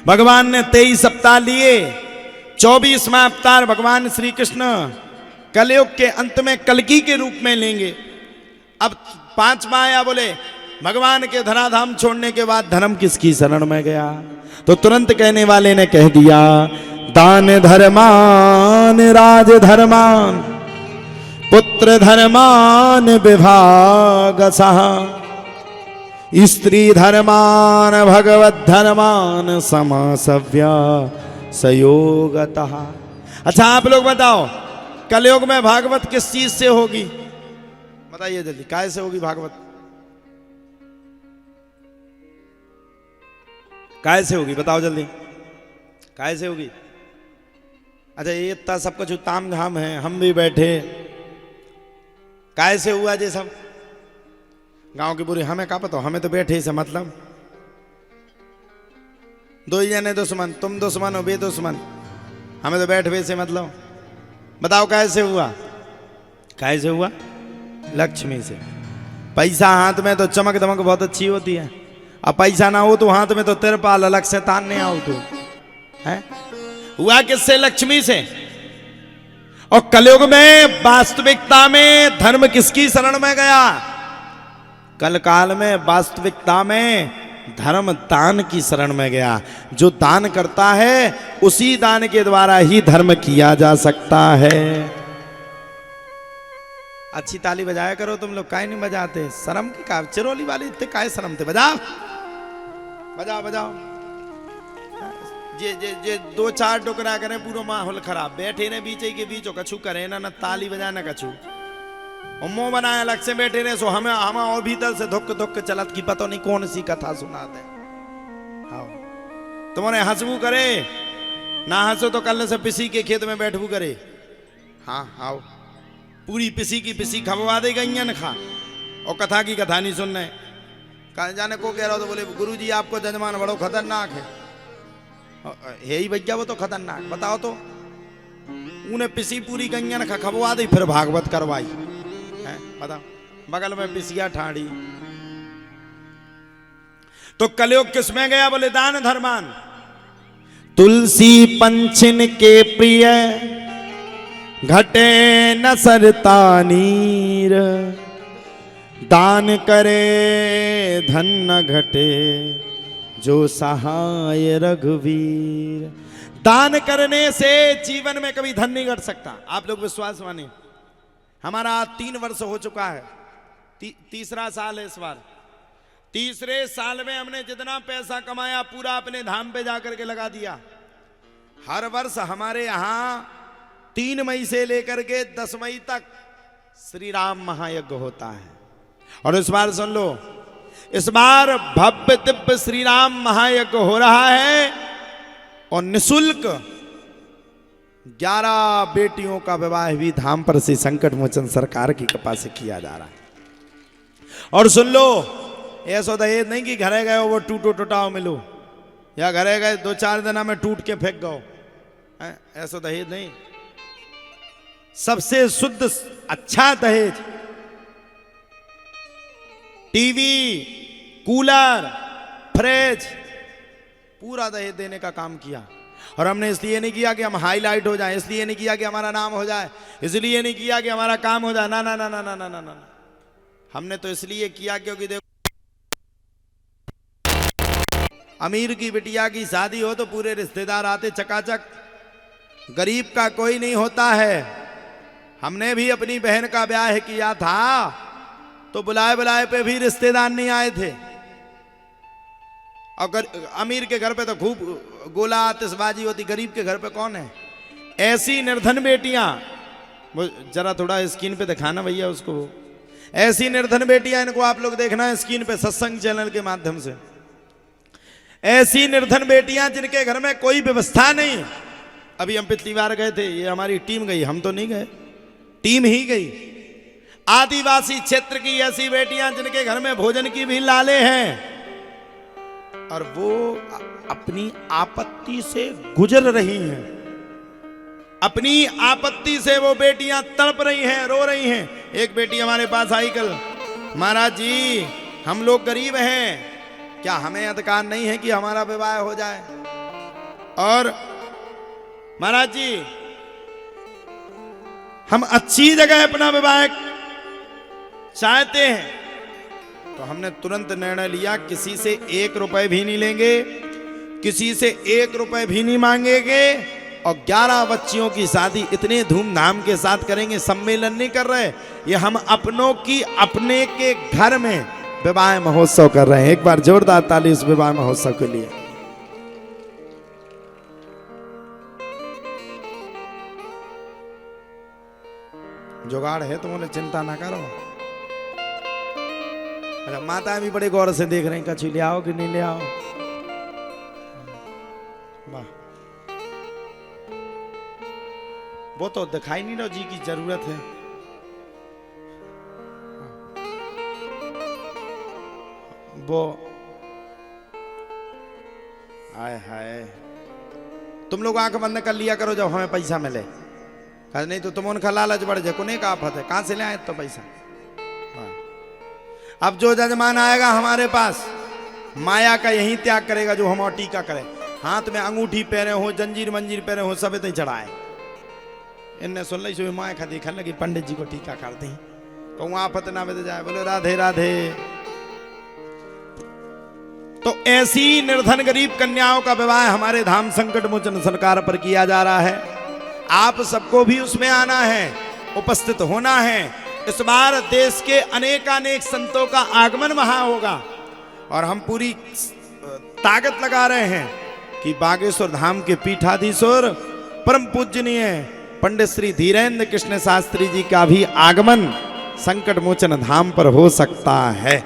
भगवान ने 23 अवतार लिए। 24वां अवतार भगवान श्री कृष्ण कलयुग के अंत में कल्की के रूप में लेंगे। अब 5वां आया, बोले भगवान के धराधाम छोड़ने के बाद धर्म किसकी शरण में गया? तो तुरंत कहने वाले ने कह दिया, दान धर्मान राज धर्मान पुत्र धर्मान विभागसः स्त्री धर्मान भगवत धर्मान समासव्या सयोगतः। अच्छा आप लोग बताओ, कलयुग में भागवत किस चीज से होगी? बताइए जल्दी, काय से होगी भागवत? काय से होगी? बताओ जल्दी, काय से होगी? अच्छा ये इतना सब कुछ ताम झाम है, हम भी बैठे, काय से हुआ ये सब? गांव की बुरी हमें क्या पता, हमें तो बैठे से मतलब। दो ही जने दुश्मन, तुम दुश्मन हो बे दुश्मन, हमें तो बैठ से मतलब। बताओ कैसे हुआ? कैसे हुआ? लक्ष्मी से। पैसा हाथ में तो चमक दमक बहुत अच्छी होती है, अब पैसा ना हो तो हाथ में तो तिरपाल अलग से तानने आओ तो है। हुआ किससे? लक्ष्मी से। और कलयुग में वास्तविकता में धर्म किसकी शरण में गया? कल काल में वास्तविकता में धर्म दान की शरण में गया। जो दान करता है उसी दान के द्वारा ही धर्म किया जा सकता है। अच्छी ताली बजाया करो तुम लोग, काहे नहीं बजाते? शर्म की का? चिरौली वाले इतने काहे शर्म थे? बजाओ बजाओ बजाओ। जे 2-4 टुकड़ा करें पूरा माहौल खराब। बैठे ने बीच के बीच कछु करे ना ताली बजा ना कछु, और मुंह बनाए अलग से बैठे रहे। सो हमें और भीतर से धुक धुक चलत की पता नहीं कौन सी कथा सुना दे। हाँ तुम्हारे हंसबू करे ना, हंसो तो कल से पिसी के खेत में बैठबू करे। हाँ आओ, पूरी पिसी की पिसी खबवा दे गई न खा, और कथा की कथा नहीं सुन रहे। कहा जाने को कह रहा तो बोले गुरुजी आपको जजमान बड़ो खतरनाक है। ही भैया वो तो खतरनाक, बताओ तो। उन्हें पिसी पूरी गंजन खबवा दी, फिर भागवत करवाई है। बताओ, बगल में पिसिया ठाड़ी। तो कलयुग किसमें गया? बोले दान धर्मान। तुलसी पंचिन के प्रिय घटे न सरता नीर, दान करे धन न घटे जो सहाय रघुवीर। दान करने से जीवन में कभी धन नहीं घट सकता। आप लोग विश्वास मानिए, हमारा 3 वर्ष हो चुका है, तीसरा साल है इस बार। तीसरे साल में हमने जितना पैसा कमाया पूरा अपने धाम पे जाकर के लगा दिया। हर वर्ष हमारे यहाँ 3 मई से लेकर के 10 मई तक श्री राम महायज्ञ होता है। और इस बार सुन लो, इस बार भव्य दिव्य श्री राम महायज्ञ हो रहा है, और निशुल्क 11 बेटियों का विवाह भी धाम पर से संकट मोचन सरकार की कृपा से किया जा रहा है। और सुन लो, ऐसा दहेज नहीं कि घरे गए वो टूटो टुटाओ मिलो, या घरे गए 2-4 दिना में टूट के फेंक गो, ऐसा दहेज नहीं। सबसे शुद्ध अच्छा दहेज टीवी, कूलर, फ्रिज, पूरा दहेज देने का काम किया। और हमने इसलिए नहीं किया कि हम हाईलाइट हो जाएं, इसलिए नहीं किया कि हमारा नाम हो जाए, इसलिए नहीं किया कि हमारा काम हो जाए। ना ना ना ना ना ना ना ना, हमने तो इसलिए किया क्योंकि देखो, अमीर की बिटिया की शादी हो तो पूरे रिश्तेदार आते चकाचक, गरीब का कोई नहीं होता है। हमने भी अपनी बहन का ब्याह किया था तो बुलाए बुलाए पे भी रिश्तेदार नहीं आए थे। और अमीर के घर पे तो खूब गोला आतिशबाजी होती, गरीब के घर पे कौन है? ऐसी निर्धन बेटियां, वो जरा थोड़ा स्क्रीन पे दिखाना भैया उसको। ऐसी निर्धन बेटियां, इनको आप लोग देखना है स्क्रीन पे सत्संग चैनल के माध्यम से। ऐसी निर्धन बेटियां जिनके घर में कोई व्यवस्था नहीं। अभी हम पिछली बार गए थे, ये हमारी टीम गई, हम तो नहीं गए, टीम ही गई। आदिवासी क्षेत्र की ऐसी बेटियां जिनके घर में भोजन की भी लाले हैं, और वो अपनी आपत्ति से गुजर रही हैं। अपनी आपत्ति से वो बेटियां तड़प रही हैं, रो रही हैं। एक बेटी हमारे पास आई कल, महाराज जी हम लोग गरीब हैं, क्या हमें अधिकार नहीं है कि हमारा विवाह हो जाए? और महाराज जी हम अच्छी जगह अपना विवाह चाहते हैं, तो हमने तुरंत निर्णय लिया किसी से 1 रुपए भी नहीं लेंगे, किसी से 1 रुपए भी नहीं मांगेंगे, और 11 बच्चियों की शादी इतने धूमधाम के साथ करेंगे। सम्मेलन नहीं कर रहे, ये हम अपनों की अपने के घर में विवाह महोत्सव कर रहे हैं। एक बार जोरदार ताली इस विवाह महोत्सव के लिए। जुगाड़ है तो बोले चिंता ना करो। अच्छा, माता भी बड़े गौर से देख रहे हैं, कछु ले आओ कि नहीं ले आओ। वाह, वो तो दिखाई नहीं रहा जी की जरूरत है। वो हाय हाय, तुम लोग आंख बंद कर लिया करो जब हमें पैसा मिले, नहीं तो तुम उनका लालच बढ़ जाए। कोने का आफत है, कहां से ले आए तो पैसा। अब जो जजमान आएगा हमारे पास, माया का यही त्याग करेगा जो हम और टीका करें। हाथ में अंगूठी पहने हो, जंजीर मंजीर पहने हो, सब इतने चढ़ाए। इनने सुन ली सुबह माया खा देखने लगी, पंडित जी को टीका कर दी, कहूँ आफत ना बच जाए। बोले राधे राधे। तो ऐसी निर्धन गरीब कन्याओं का विवाह हमारे धाम संकट मोचन सरकार पर किया जा रहा है। आप सबको भी उसमें आना है, उपस्थित होना है। इस बार देश के अनेकानेक संतों का आगमन वहां होगा, और हम पूरी ताकत लगा रहे हैं कि बागेश्वर धाम के पीठाधीश्वर परम पूजनीय पंडित श्री धीरेन्द्र कृष्ण शास्त्री जी का भी आगमन संकट मोचन धाम पर हो सकता है।